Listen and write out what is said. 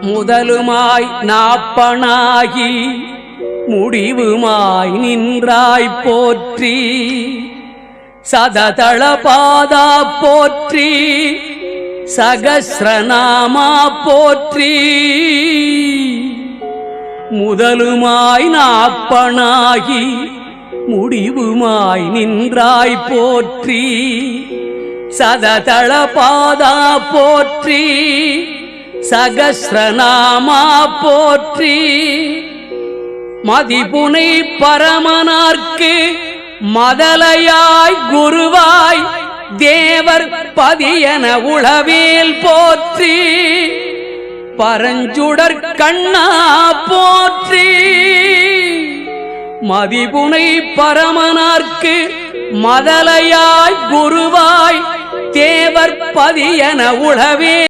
முதலுமாய் நாப்பனாகி முடிவுமாய் நின்றாய் போற்றி. சததள பாதா போற்றி, சகஸ்ரநாமா போற்றி. முதலுமாய் நாப்பனாகி முடிவுமாய் நின்றாய் போற்றி. சததள பாதா போற்றி, சகஸ்ரநாமா போற்றி. மதிபுனை பரமனார்க்கு மதலையாய் குருவாய் தேவர் பதியன உளவேல் போற்றி. பரஞ்சுடர் கண்ணா போற்றி. மதிபுனை பரமனார்க்கு மதலையாய் குருவாய் தேவர் பதியன உளவே